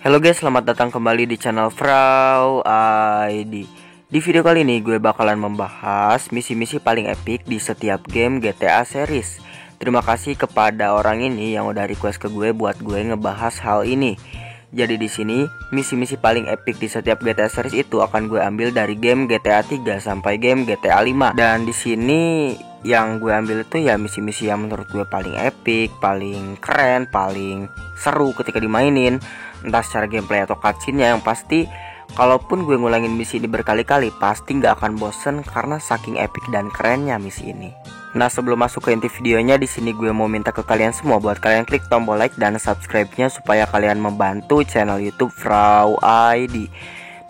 Halo guys, selamat datang kembali di channel Frau ID. Di video kali ini gue bakalan membahas misi-misi paling epic di setiap game GTA series. Terima kasih kepada orang ini yang udah request ke gue buat gue ngebahas hal ini. Jadi di sini misi-misi paling epic di setiap GTA series itu akan gue ambil dari game GTA 3 sampai game GTA 5. Dan di sini yang gue ambil itu ya misi-misi yang menurut gue paling epic, paling keren, paling seru ketika dimainin, entah secara gameplay atau cutscene-nya. Yang pasti kalaupun gue ngulangin misi ini berkali-kali pasti nggak akan bosen karena saking epic dan kerennya misi ini. Nah, sebelum masuk ke inti videonya, di sini gue mau minta ke kalian semua buat kalian klik tombol like dan subscribe-nya supaya kalian membantu channel YouTube Frau ID.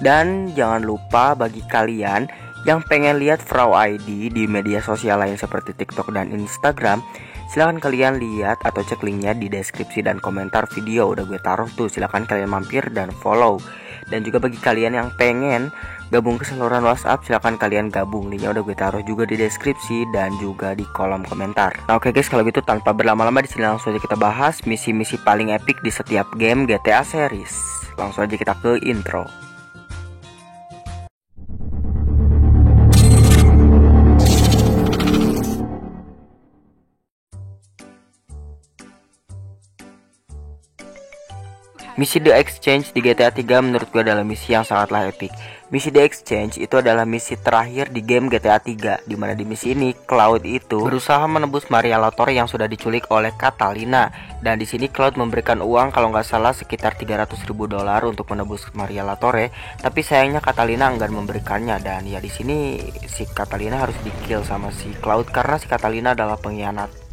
Dan jangan lupa bagi kalian yang pengen lihat Frau ID di media sosial lain seperti TikTok dan Instagram, silahkan kalian lihat atau cek linknya di deskripsi dan komentar video. Udah gue taruh tuh, silahkan kalian mampir dan follow. Dan juga bagi kalian yang pengen gabung ke saluran WhatsApp, silahkan kalian gabung. Linknya udah gue taruh juga di deskripsi dan juga di kolom komentar. Nah oke guys, kalau gitu tanpa berlama-lama di sini langsung aja kita bahas misi-misi paling epic di setiap game GTA series. Langsung aja kita ke intro. Misi The Exchange di GTA 3 menurut gue adalah misi yang sangatlah epic. Misi The Exchange itu adalah misi terakhir di game GTA 3, dimana di misi ini Cloud itu berusaha menebus Maria Latorre yang sudah diculik oleh Catalina. Dan di sini Cloud memberikan uang kalau nggak salah sekitar $300.000 untuk menebus Maria Latorre. Tapi sayangnya Catalina enggan memberikannya, dan ya di sini si Catalina harus di-kill sama si Cloud karena si Catalina adalah pengkhianat.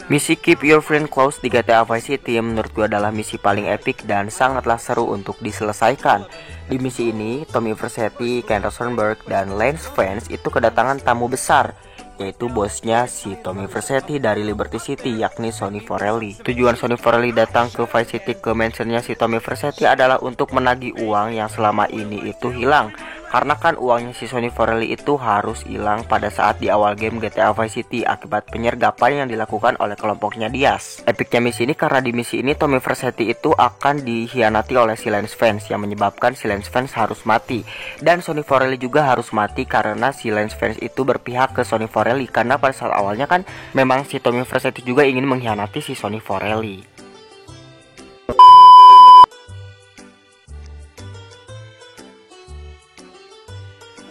Misi Keep Your Friend Close di GTA Vice City menurut gue adalah misi paling epic dan sangatlah seru untuk diselesaikan. Di misi ini, Tommy Vercetti, Ken Rosenberg, dan Lance Vance itu kedatangan tamu besar, yaitu bosnya si Tommy Vercetti dari Liberty City, yakni Sonny Forelli. Tujuan Sonny Forelli datang ke Vice City ke mansionnya si Tommy Vercetti adalah untuk menagih uang yang selama ini itu hilang. Karena kan uangnya si Sonny Forelli itu harus hilang pada saat di awal game GTA Vice City akibat penyergapan yang dilakukan oleh kelompoknya Diaz. Epicnya misi ini karena di misi ini Tommy Vercetti itu akan dikhianati oleh si Lance Vance yang menyebabkan si Lance Vance harus mati. Dan Sonny Forelli juga harus mati karena si Lance Vance itu berpihak ke Sonny Forelli. Karena pada saat awalnya kan memang si Tommy Vercetti juga ingin mengkhianati si Sonny Forelli.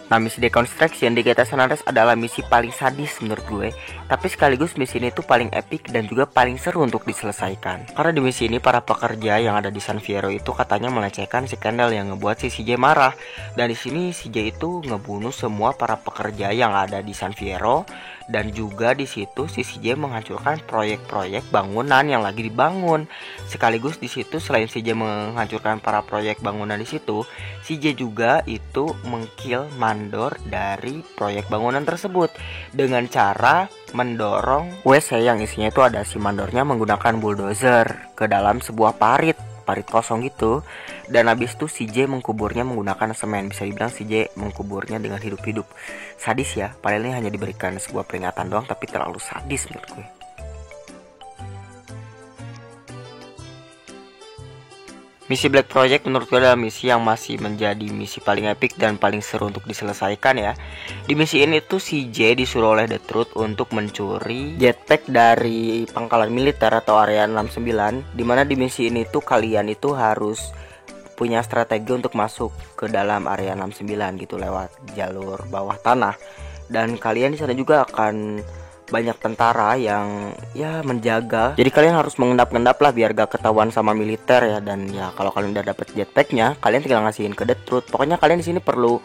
Nah, misi Deconstruction di GTA San Andreas adalah misi paling sadis menurut gue, tapi sekaligus misi ini tuh paling epic dan juga paling seru untuk diselesaikan. Karena di misi ini para pekerja yang ada di San Fierro itu katanya melecehkan si Kendall yang ngebuat si CJ marah. Dan di sini CJ itu ngebunuh semua para pekerja yang ada di San Fierro, dan juga di situ si CJ menghancurkan proyek-proyek bangunan yang lagi dibangun. Sekaligus di situ selain CJ menghancurkan para proyek bangunan di situ, CJ juga itu mengkill mandor dari proyek bangunan tersebut dengan cara mendorong WC yang isinya itu ada si mandornya menggunakan bulldozer ke dalam sebuah parit kosong gitu. Dan habis itu CJ mengkuburnya menggunakan semen. Bisa dibilang CJ mengkuburnya dengan hidup-hidup. Sadis ya, padahal ini hanya diberikan sebuah peringatan doang, tapi terlalu sadis menurut gue. Misi Black Project menurut gue adalah misi yang masih menjadi misi paling epic dan paling seru untuk diselesaikan ya. Di misi ini tuh CJ disuruh oleh The Truth untuk mencuri jetpack dari pangkalan militer atau area 69. Dimana di misi ini tuh kalian itu harus punya strategi untuk masuk ke dalam area 69 gitu lewat jalur bawah tanah. Dan kalian di sana juga akan banyak tentara yang ya menjaga. Jadi kalian harus mengendap-endap lah biar gak ketahuan sama militer ya. Dan ya kalau kalian udah dapet jetpacknya, kalian tinggal ngasihin ke The Truth. Pokoknya kalian di sini perlu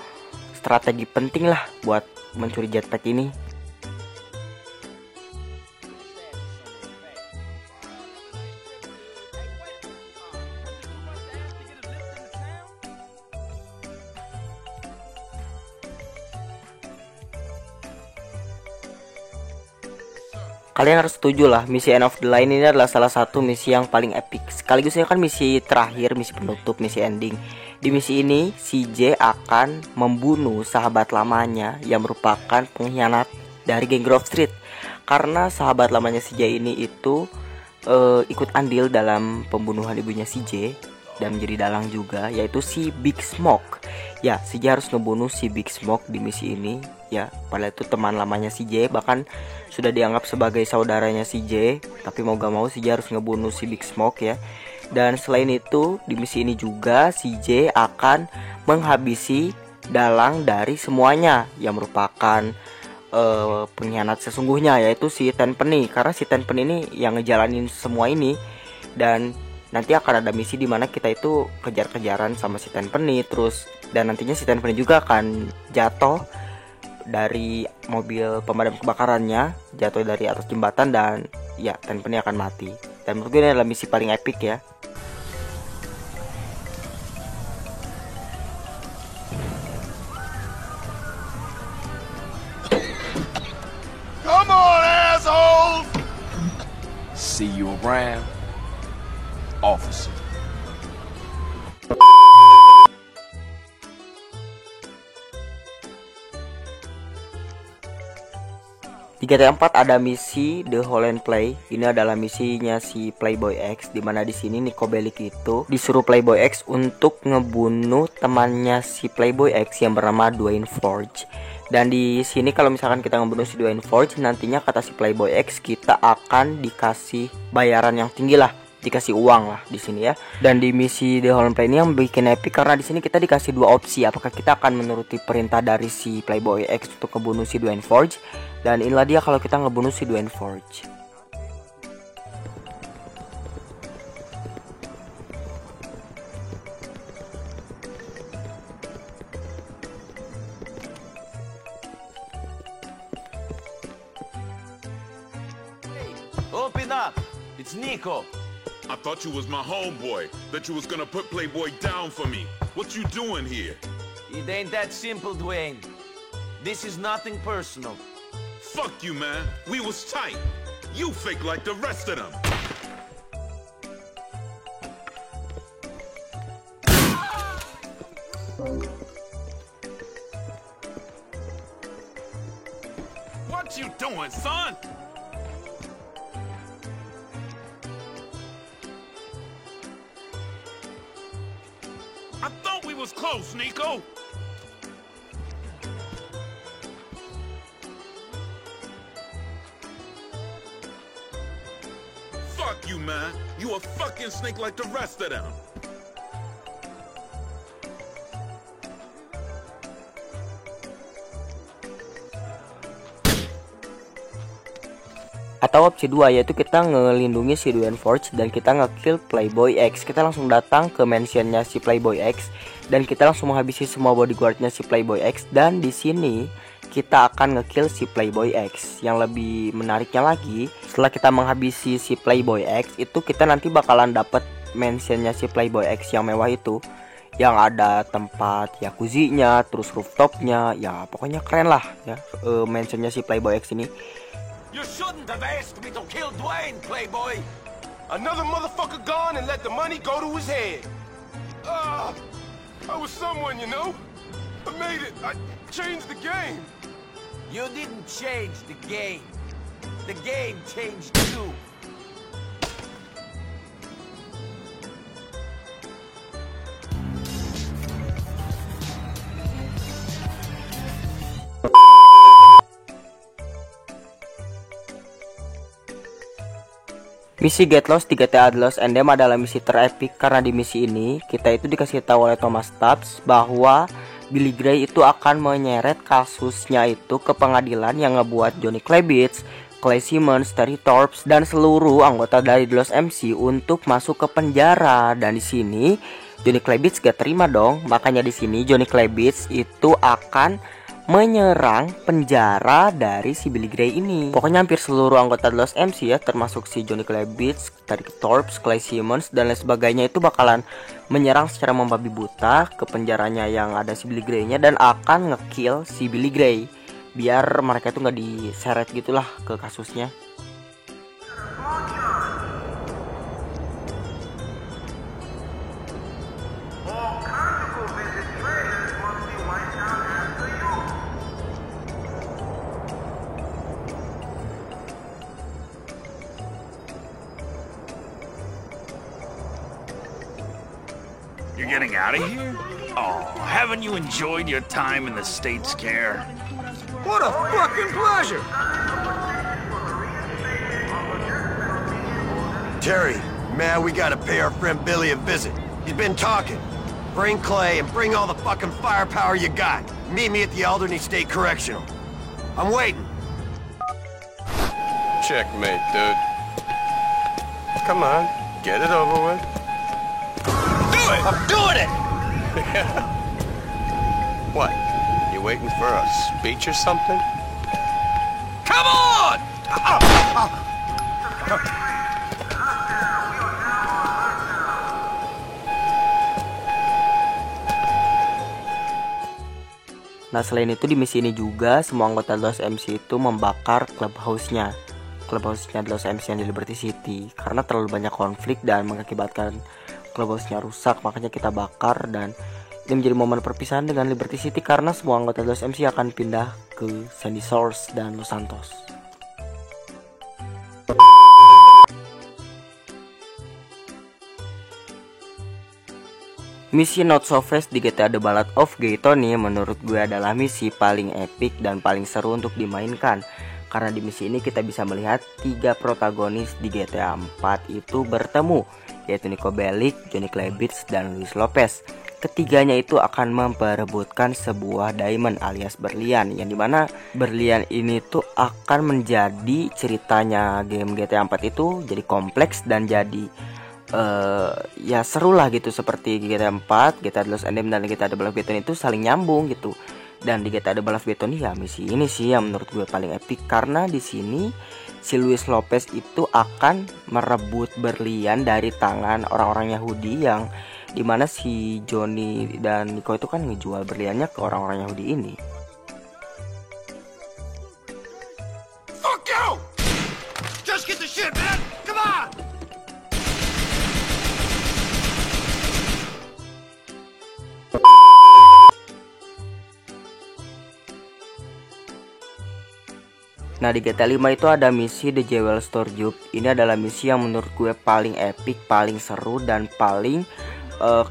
strategi penting lah buat mencuri jetpack ini. Kalian harus setuju lah, misi End of the Line ini adalah salah satu misi yang paling epic. Sekaligus ini kan misi terakhir, misi penutup, misi ending. Di misi ini, CJ akan membunuh sahabat lamanya yang merupakan pengkhianat dari geng Grove Street. Karena sahabat lamanya CJ ini itu ikut andil dalam pembunuhan ibunya CJ dan menjadi dalang juga, yaitu si Big Smoke. Ya, CJ harus ngebunuh si Big Smoke di misi ini. Ya, padahal itu teman lamanya CJ, bahkan sudah dianggap sebagai saudaranya CJ. Tapi mau gak mau CJ harus ngebunuh si Big Smoke ya. Dan selain itu, di misi ini juga CJ akan menghabisi dalang dari semuanya yang merupakan pengkhianat sesungguhnya, yaitu si Tenpenny. Karena si Tenpenny ini yang ngejalanin semua ini. Dan nanti akan ada misi dimana kita itu kejar-kejaran sama si Tenpenny terus. Dan nantinya si Tenpenny juga akan jatuh dari mobil pemadam kebakarannya, jatuh dari atas jembatan, dan ya Tenpenny akan mati. Dan menurut gue ini adalah misi paling epic ya. Come on, assholes! See you around, officer. Di GTA 4 ada misi The Holland Play. Ini adalah misinya si Playboy X, dimana di sini Niko Bellic itu disuruh Playboy X untuk ngebunuh temannya si Playboy X yang bernama Dwayne Forge. Dan di sini kalau misalkan kita ngebunuh si Dwayne Forge, nantinya kata si Playboy X kita akan dikasih bayaran yang tinggi lah, dikasih uang lah di sini ya. Dan di misi The Holland Play ini yang bikin epic karena di sini kita dikasih dua opsi, apakah kita akan menuruti perintah dari si Playboy X untuk ngebunuh si Dwayne Forge. Dan inilah dia kalau kita ngebunuh si Dwayne Forge. Open up! It's Nico. I thought you was my homeboy, that you was gonna put Playboy down for me. What you doing here? It ain't that simple, Dwayne. This is nothing personal. Fuck you, man. We was tight. You fake like the rest of them. What you doing, son? I thought we was close, Nico. Fuck you, man. You a fucking snake like the rest of them. Atau opsi 2, yaitu kita ngelindungi si Dwayne Forge dan kita ngekill Playboy X. Kita langsung datang ke mansionnya si Playboy X dan kita langsung menghabisi semua bodyguardnya si Playboy X. Dan di sini kita akan ngekill si Playboy X. Yang lebih menariknya lagi, setelah kita menghabisi si Playboy X itu kita nanti bakalan dapet mansionnya si Playboy X yang mewah itu, yang ada tempat jacuzzi-nya, terus rooftopnya, ya pokoknya keren lah ya mansionnya si Playboy X ini. You shouldn't have asked me to kill Dwayne, Playboy. Another motherfucker gone and let the money go to his head. I was someone, you know? I made it. I changed the game. You didn't change the game. The game changed you. Misi Get Lost di GTA The Lost and Them adalah misi terepik karena di misi ini kita itu dikasih tahu oleh Thomas Stubbs bahwa Billy Gray itu akan menyeret kasusnya itu ke pengadilan yang ngebuat Johnny Klebitz, Clay Simmons, Terry Torps dan seluruh anggota dari The Lost MC untuk masuk ke penjara. Dan di sini Johnny Klebitz gak terima dong, makanya di sini Johnny Klebitz itu akan menyerang penjara dari si Billy Gray ini. Pokoknya hampir seluruh anggota The Lost MC ya, termasuk si Johnny Klebitz, Terry Torps, Clay Simmons dan lain sebagainya itu bakalan menyerang secara membabi buta ke penjaranya yang ada si Billy Gray-nya dan akan ngekill si Billy Gray biar mereka itu nggak diseret gitulah ke kasusnya. You're getting out of here? Oh, haven't you enjoyed your time in the state scare? What a fucking pleasure! Terry, man, we gotta pay our friend Billy a visit. He's been talking. Bring Clay and bring all the fucking firepower you got. Meet me at the Alderney State Correctional. I'm waiting. Checkmate, dude. Come on, get it over with. Do it! I'm doing it! What? You waiting for a speech or something? Come on! Nah, selain itu di misi ini juga semua anggota Los MC itu membakar clubhouse-nya Los MC yang di Liberty City karena terlalu banyak konflik dan mengakibatkan clubhouse-nya rusak. Makanya kita bakar, dan ini menjadi momen perpisahan dengan Liberty City karena semua anggota Los MC akan pindah ke Sandy Shores dan Los Santos. Misi Not So Fresh di GTA The Ballad of Gay Tony menurut gue adalah misi paling epic dan paling seru untuk dimainkan. Karena di misi ini kita bisa melihat 3 protagonis di GTA 4 itu bertemu, yaitu Niko Bellic, Johnny Klebitz, dan Luis Lopez. Ketiganya itu akan memperebutkan sebuah diamond alias berlian, yang dimana berlian ini tuh akan menjadi ceritanya game GTA 4 itu jadi kompleks dan jadi ya seru lah gitu, seperti GTA 4, GTA Los Angeles dan GTA The Ballad of Gay Tony itu saling nyambung gitu. Dan di GTA The Ballad of Gay Tony ya misi ini sih yang menurut gue paling epic karena di sini si Luis Lopez itu akan merebut berlian dari tangan orang-orang Yahudi, yang dimana si Johnny dan Nico itu kan ngejual berliannya ke orang-orang Yahudi ini. Fuck you! Just get the shit, man! Come on! Nah, di GTA 5 itu ada misi The Jewel Store Job. Ini adalah misi yang menurut gue paling epic, paling seru, dan paling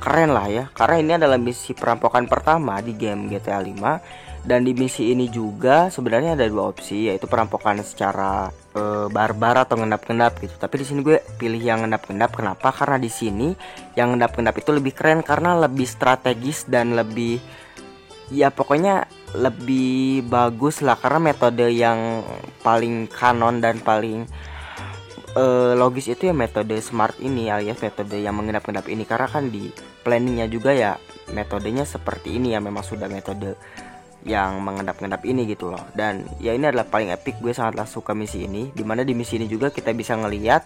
keren lah ya. Karena ini adalah misi perampokan pertama di game GTA 5. Dan di misi ini juga sebenarnya ada 2 opsi, yaitu perampokan secara barbar atau ngendap-ngendap gitu. Tapi di sini gue pilih yang ngendap-ngendap. Kenapa? Karena di sini yang ngendap-ngendap itu lebih keren karena lebih strategis dan lebih, ya pokoknya lebih bagus lah, karena metode yang paling kanon dan paling logis itu ya metode smart ini, alias metode yang mengendap-endap ini. Karena kan di planningnya juga ya metodenya seperti ini ya, memang sudah metode yang mengendap-endap ini gitu loh. Dan ya ini adalah paling epic, gue sangatlah suka misi ini. Dimana di misi ini juga kita bisa ngelihat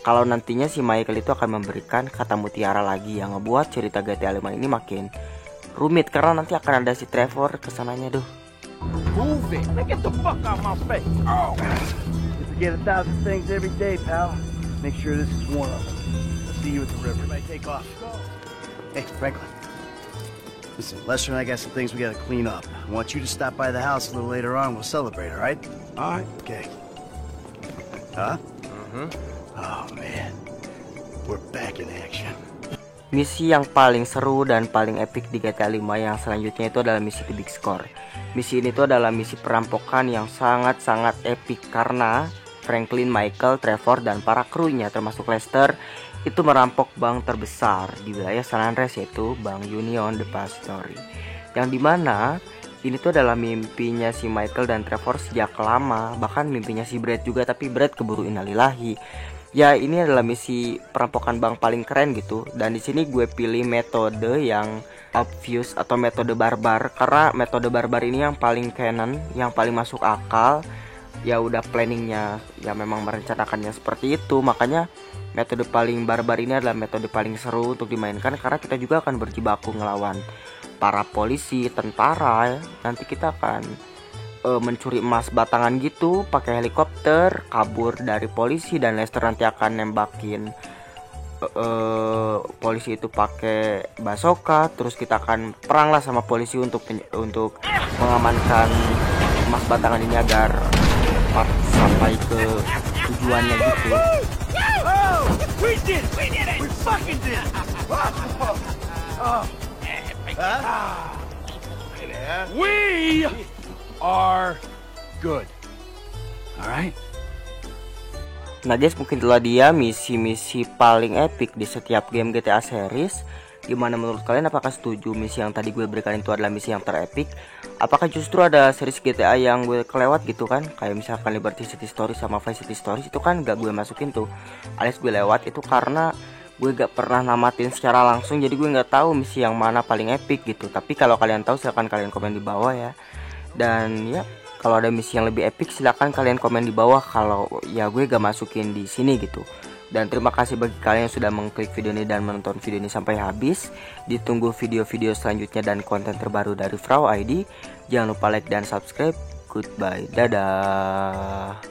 kalau nantinya si Michael itu akan memberikan kata mutiara lagi yang ngebuat cerita GTA 5 ini makin rumit, karena nanti akan ada si Trevor kesananya. Duh, Move it! Now get the fuck out my face! Oh! You forget 1,000 things every day, pal. Make sure this is one of them. I'll see you at the river. Everybody take off. Hey, Franklin. Listen, Lester and I got some things we gotta clean up. I want you to stop by the house a little later on. We'll celebrate, all right? All right. Okay. Huh? Mm-hmm. Oh, man. We're back in action. misi yang paling seru dan paling epic di GTA 5 yang selanjutnya itu adalah misi The Big Score. Misi ini tuh adalah misi perampokan yang sangat-sangat epic karena Franklin, Michael, Trevor, dan para krunya termasuk Lester itu merampok bank terbesar di wilayah San Andreas, yaitu Bank Union Depository, yang dimana ini tuh adalah mimpinya si Michael dan Trevor sejak lama, bahkan mimpinya si Brad juga, tapi Brad keburu innalillahi. Ya, ini adalah misi perampokan bank paling keren gitu. Dan di sini gue pilih metode yang obvious atau metode barbar, karena metode barbar ini yang paling canon, yang paling masuk akal. Ya udah planningnya ya memang merencanakannya seperti itu. Makanya metode paling barbar ini adalah metode paling seru untuk dimainkan, karena kita juga akan berjibaku ngelawan para polisi, tentara. Nanti kita akan mencuri emas batangan gitu pakai helikopter, kabur dari polisi, dan Lester nanti akan nembakin polisi itu pakai bazooka. Terus kita akan perang lah sama polisi untuk mengamankan emas batangan ini agar cepat sampai ke tujuannya gitu. Oh, we did it! We fucking did it! We are good. Alright? Nah guys, mungkin itulah dia misi-misi paling epic di setiap game GTA series. Gimana menurut kalian? Apakah setuju misi yang tadi gue berikan itu adalah misi yang terepik? Apakah justru ada series GTA yang gue kelewat gitu kan? Kayak misalkan Liberty City Stories sama Vice City Stories itu kan gak gue masukin tuh, alias gue lewat itu karena gue gak pernah namatin secara langsung. Jadi gue gak tahu misi yang mana paling epic gitu. Tapi kalau kalian tahu silahkan kalian komen di bawah ya. Dan ya, kalau ada misi yang lebih epic silahkan kalian komen di bawah. Kalau ya gue gak masukin di sini gitu. Dan terima kasih bagi kalian yang sudah mengklik video ini dan menonton video ini sampai habis. Ditunggu video-video selanjutnya dan konten terbaru dari Frau ID. Jangan lupa like dan subscribe. Goodbye, dadah.